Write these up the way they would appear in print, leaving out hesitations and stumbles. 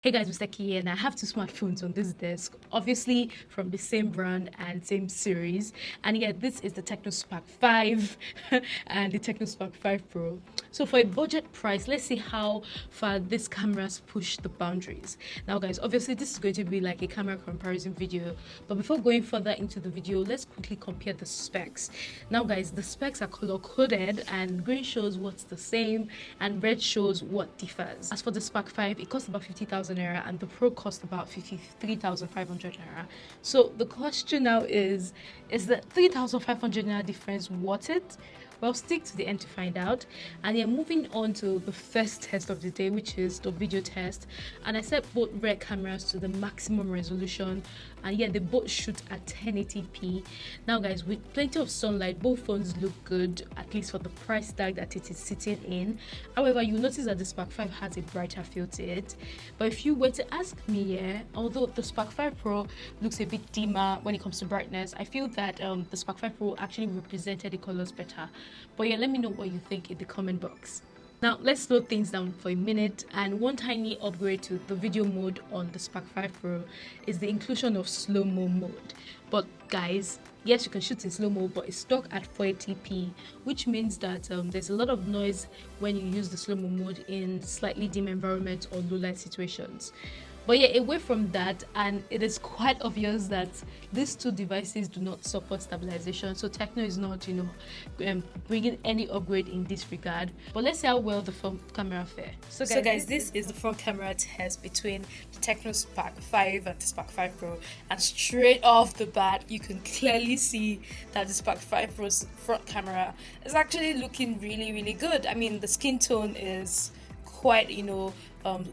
Hey guys, Mr. Kia, and I have two smartphones on this desk, obviously from the same brand and same series. And yeah, this is the TECNO Spark 5 and the TECNO Spark 5 Pro. So for a budget price, let's see how far these cameras push the boundaries. Now guys, obviously this is going to be like a camera comparison video, but before going further into the video, let's quickly compare the specs. Now guys, the specs are color coded and green shows what's the same and red shows what differs. As for the Spark 5, it costs about 50,000 naira and the Pro cost about 53,500 naira. So the question now is the 3,500 naira difference worth it? Well, stick to the end to find out. And yeah, moving on to the first test of the day, which is the video test. And I set both rear cameras to the maximum resolution. And yeah, they both shoot at 1080p. Now guys, with plenty of sunlight, both phones look good, at least for the price tag that it is sitting in. However, you'll notice that the Spark 5 has a brighter feel to it. But if you were to ask me, yeah, although the Spark 5 Pro looks a bit dimmer when it comes to brightness, I feel that the Spark 5 Pro actually represented the colors better. But yeah, let me know what you think in the comment box. Now let's slow things down for a minute, and one tiny upgrade to the video mode on the Spark 5 Pro is the inclusion of slow-mo mode. But guys, yes, you can shoot in slow-mo, but it's stuck at 480p, which means that there's a lot of noise when you use the slow-mo mode in slightly dim environments or low light situations. But yeah, away from that, and it is quite obvious that these two devices do not support stabilization, so TECNO is not, bringing any upgrade in this regard. But let's see how well the front camera fare. So guys, this is the front camera test between the TECNO Spark 5 and the Spark 5 Pro, and straight off the bat, you can clearly see that the Spark 5 Pro's front camera is actually looking really good. I mean, the skin tone is quite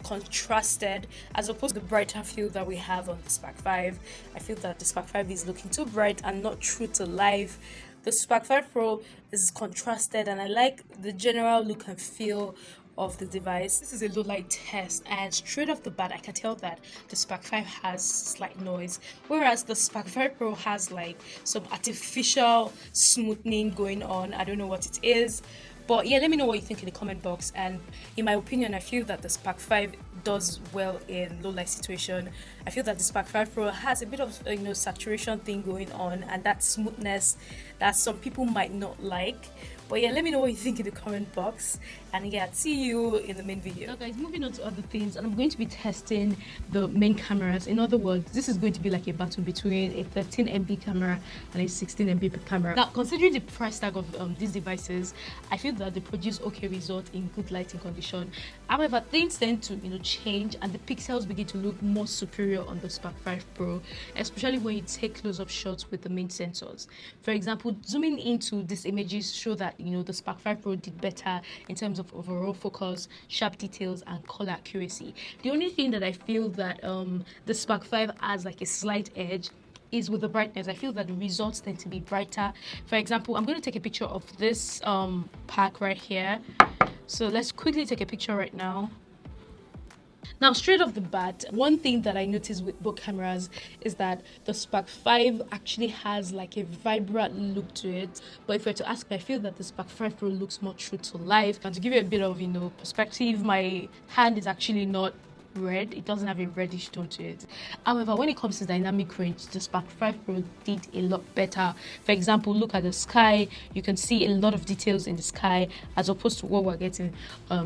contrasted as opposed to the brighter feel that we have on the Spark 5. I feel that the Spark 5 is looking too bright and not true to life. The Spark 5 Pro is contrasted, and I like the general look and feel of the device. This is a low light test, and straight off the bat I can tell that the Spark 5 has slight noise, whereas the Spark 5 Pro has like some artificial smoothing going on. I don't know what it is. But yeah, let me know what you think in the comment box. And in my opinion, I feel that the Spark 5 does well in low light situation. I feel that the Spark 5 Pro has a bit of saturation thing going on, and that smoothness that some people might not like. But yeah, let me know what you think in the comment box, and yeah, see you in the main video. Now guys, moving on to other things, and I'm going to be testing the main cameras. In other words, this is going to be like a battle between a 13MP camera and a 16MP camera. Now, considering the price tag of these devices, I feel that they produce okay results in good lighting condition. However, things tend to change, and the pixels begin to look more superior on the Spark 5 Pro, especially when you take close-up shots with the main sensors. For example, zooming into these images show that the Spark 5 Pro did better in terms of overall focus, sharp details, and color accuracy. The only thing that I feel that the Spark 5 has like a slight edge is with the brightness. I feel that the results tend to be brighter. For example, I'm going to take a picture of this pack right here. So let's quickly take a picture right now. Now, straight off the bat, one thing that I noticed with both cameras is that the Spark 5 actually has like a vibrant look to it. But if you're to ask me, I feel that the Spark 5 Pro looks more true to life. And to give you a bit of, perspective, my hand is actually not red. It doesn't have a reddish tone to it. However, when it comes to dynamic range, the Spark 5 Pro did a lot better. For example, look at the sky. You can see a lot of details in the sky as opposed to what we're getting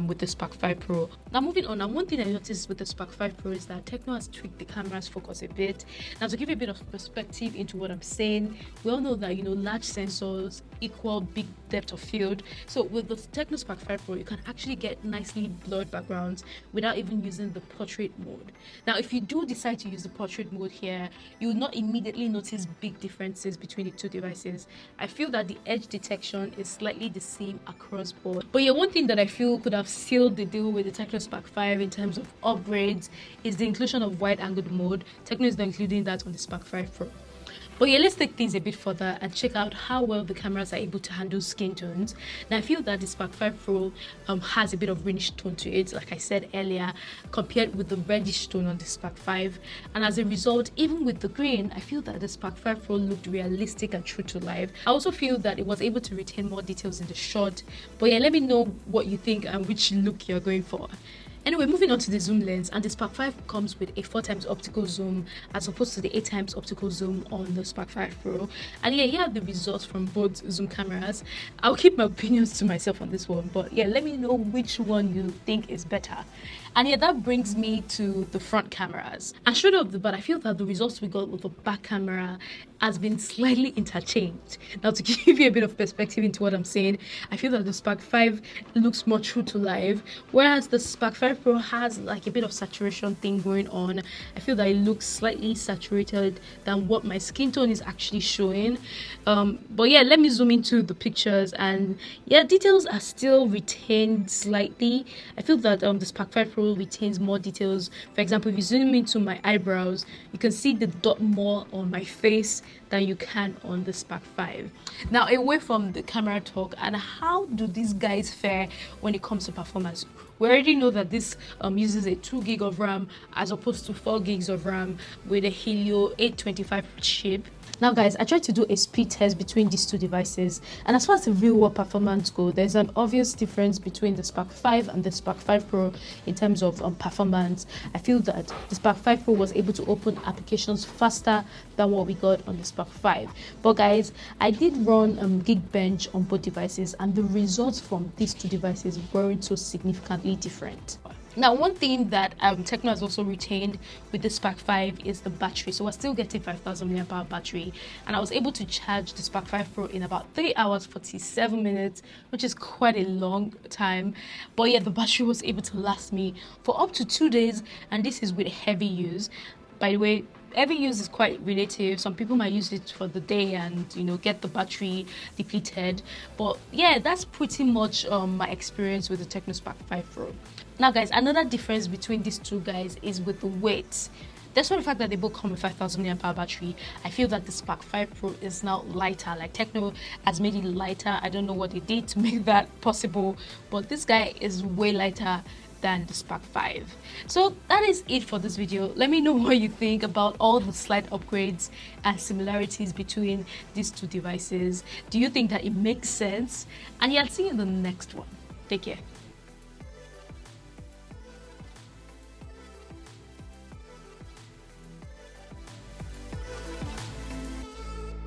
with the Spark 5 Pro. Now, moving on, one thing I noticed with the Spark 5 Pro is that TECNO has tweaked the camera's focus a bit. Now, to give you a bit of perspective into what I'm saying, we all know that large sensors equal big depth of field. So with the TECNO Spark 5 Pro, you can actually get nicely blurred backgrounds without even using the portrait mode. Now, if you do decide to use the portrait mode here, you will not immediately notice big differences between the two devices. I feel that the edge detection is slightly the same across board. But yeah, one thing that I feel could have sealed the deal with the TECNO Spark 5 in terms of upgrades is the inclusion of wide-angled mode. TECNO is not including that on the Spark 5 Pro. But yeah, let's take things a bit further and check out how well the cameras are able to handle skin tones. Now, I feel that the Spark 5 Pro has a bit of greenish tone to it, like I said earlier, compared with the reddish tone on the Spark 5. And as a result, even with the green, I feel that the Spark 5 Pro looked realistic and true to life. I also feel that it was able to retain more details in the shot. But yeah, let me know what you think and which look you're going for. Anyway, moving on to the zoom lens, and the Spark 5 comes with a 4 times optical zoom as opposed to the 8 times optical zoom on the Spark 5 Pro. And yeah, here are the results from both zoom cameras. I'll keep my opinions to myself on this one, but yeah, let me know which one you think is better. And yeah, that brings me to the front cameras. And straight off the bat, I feel that the results we got with the back camera has been slightly interchanged. Now, to give you a bit of perspective into what I'm saying, I feel that the Spark 5 looks more true to life, whereas the Spark 5 Pro has like a bit of saturation thing going on. I feel that it looks slightly saturated than what my skin tone is actually showing. But yeah, let me zoom into the pictures, and yeah, details are still retained slightly. I feel that the Spark 5 Pro retains more details. For example, if you zoom into my eyebrows, you can see the dot more on my face than you can on the Spark 5. Now, away from the camera talk, and how do these guys fare when it comes to performance? We already know that this uses a 2 gig of RAM as opposed to 4 gigs of RAM with a Helio 825 chip. Now guys, I tried to do a speed test between these two devices, and as far as the real world performance go, there's an obvious difference between the Spark 5 and the Spark 5 Pro in terms of performance. I feel that the Spark 5 Pro was able to open applications faster than what we got on the Spark 5. But guys, I did run Geekbench on both devices, and the results from these two devices weren't so significantly different. Now, one thing that TECNO has also retained with the Spark 5 is the battery. So we're still getting 5,000 mAh battery, and I was able to charge the Spark 5 Pro in about 3 hours 47 minutes, which is quite a long time. But yeah, the battery was able to last me for up to 2 days, and this is with heavy use. By the way, heavy use is quite relative. Some people might use it for the day and get the battery depleted. But yeah, that's pretty much my experience with the TECNO Spark 5 Pro. Now guys, another difference between these two guys is with the weight. Despite the fact that they both come with 5,000 mAh battery, I feel that the Spark 5 Pro is now lighter. Like, TECNO has made it lighter. I don't know what they did to make that possible, but this guy is way lighter than the Spark 5. So that is it for this video. Let me know what you think about all the slight upgrades and similarities between these two devices. Do you think that it makes sense? And yeah, I'll see you in the next one. Take care.